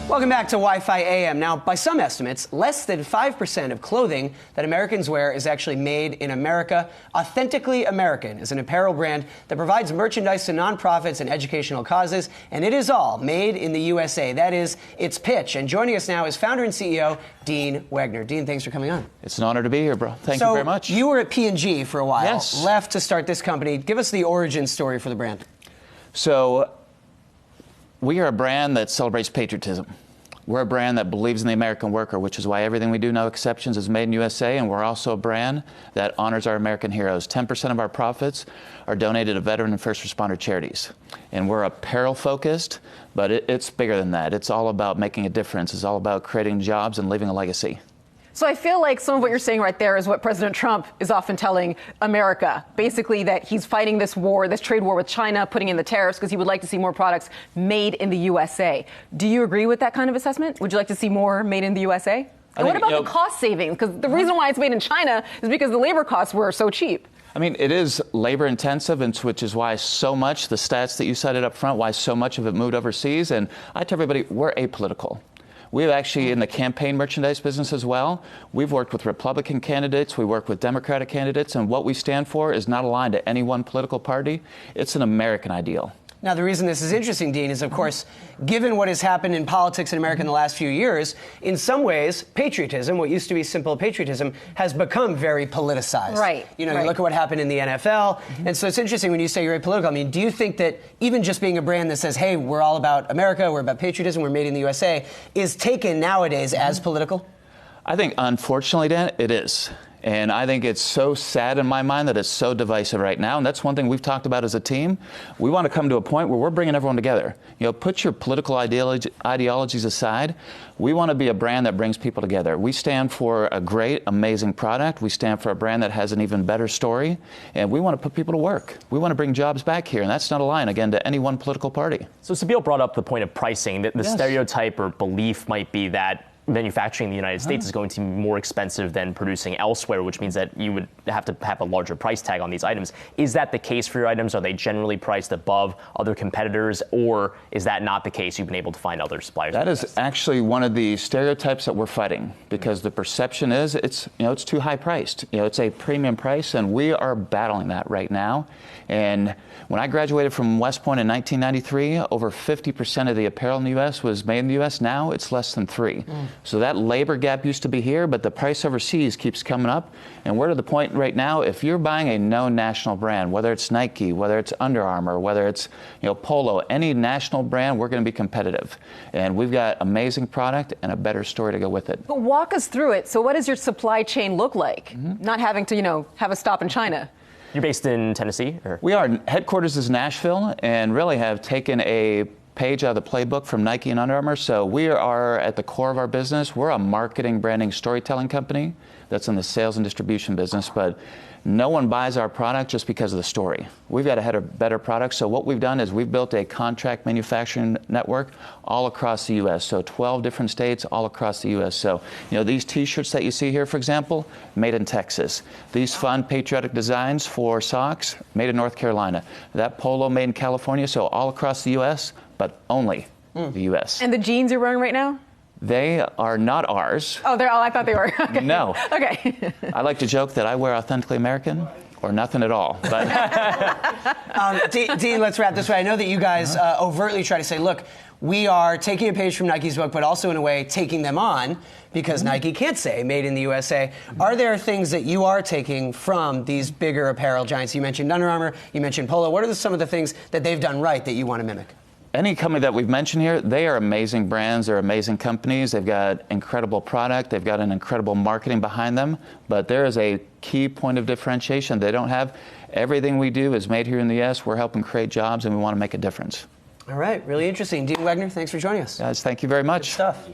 Welcome back to Wi-Fi AM. Now, by some estimates, less than 5% of clothing that Americans wear is actually made in America. Authentically American is an apparel brand that provides merchandise to nonprofits and educational causes, and it is all made in the USA. That is its pitch. And joining us now is founder and CEO, Dean Wegner. Dean, thanks for coming on. It's an honor to be here, bro. Thank you very much. You were at P&G for a while. Yes. Left to start this company. Give us the origin story for the brand. So, we are a brand that celebrates patriotism. We're a brand that believes in the American worker, which is why everything we do, no exceptions, is made in USA, and we're also a brand that honors our American heroes. 10% of our profits are donated to veteran and first responder charities. And we're apparel focused, but it's bigger than that. It's all about making a difference. It's all about creating jobs and leaving a legacy. So I feel like some of what you're saying right there is what President Trump is often telling America. Basically that he's fighting this war, this trade war with China, putting in the tariffs because he would like to see more products made in the USA. Do you agree with that kind of assessment? Would you like to see more made in the USA? And what about the cost savings? Because the reason why it's made in China is because the labor costs were so cheap. I mean, it is labor intensive, and which is why so much, the stats that you cited up front, why so much of it moved overseas. And I tell everybody, we're apolitical. We've actually, in the campaign merchandise business as well, we've worked with Republican candidates, we work with Democratic candidates, and what we stand for is not aligned to any one political party. It's an American ideal. Now, the reason this is interesting, Dean, is, of course, given what has happened in politics in America in the last few years, in some ways, patriotism, what used to be simple patriotism, has become very politicized. Right. You know, you look at what happened in the NFL, and so it's interesting when you say you're apolitical. I mean, do you think that even just being a brand that says, hey, we're all about America, we're about patriotism, we're made in the USA, is taken nowadays as political? I think, unfortunately, Dan, it is. And I think it's so sad in my mind that it's so divisive right now. And that's one thing we've talked about as a team. We want to come to a point where we're bringing everyone together. You know, put your political ideologies aside. We want to be a brand that brings people together. We stand for a great, amazing product. We stand for a brand that has an even better story. And we want to put people to work. We want to bring jobs back here. And that's not a line, again, to any one political party. So Sabeel brought up the point of pricing. The stereotype or belief might be that manufacturing in the United States is going to be more expensive than producing elsewhere, which means that you would have to have a larger price tag on these items. Is that the case for your items? Are they generally priced above other competitors, or is that not the case? You've been able to find other suppliers? That is actually one of the stereotypes that we're fighting, because the perception is it's too high priced. It's a premium price, and we are battling that right now. And when I graduated from West Point in 1993, over 50% of the apparel in the U.S. was made in the U.S. Now it's less than 3%. So that labor gap used to be here, but the price overseas keeps coming up. And we're to the point right now, if you're buying a known national brand, whether it's Nike, whether it's Under Armour, whether it's Polo, any national brand, we're going to be competitive. And we've got amazing product and a better story to go with it. But walk us through it. So what does your supply chain look like? Not having to, have a stop in China. You're based in Tennessee? Or? We are. Headquarters is Nashville, and really have taken a page out of the playbook from Nike and Under Armour. So we are at the core of our business. We're a marketing, branding, storytelling company that's in the sales and distribution business, but no one buys our product just because of the story. We've got to have a better product. So what we've done is we've built a contract manufacturing network all across the U.S. So 12 different states all across the U.S. So, these T-shirts that you see here, for example, made in Texas. These fun patriotic designs for socks, made in North Carolina. That polo made in California. So all across the U.S., but only the U.S. And the jeans you're wearing right now? They are not ours. Oh, I thought they were. Okay. No. Okay. I like to joke that I wear Authentically American or nothing at all. But Dean, let's wrap this way. I know that you guys overtly try to say, look, we are taking a page from Nike's book, but also in a way taking them on, because Nike can't say made in the USA. Are there things that you are taking from these bigger apparel giants? You mentioned Under Armour, you mentioned Polo. What are some of the things that they've done right that you want to mimic? Any company that we've mentioned here, they are amazing brands, they're amazing companies, they've got incredible product, they've got an incredible marketing behind them, but there is a key point of differentiation they don't have. Everything we do is made here in the U.S., we're helping create jobs, and we want to make a difference. All right, really interesting. Dean Wegner, thanks for joining us. Guys, thank you very much. Good stuff.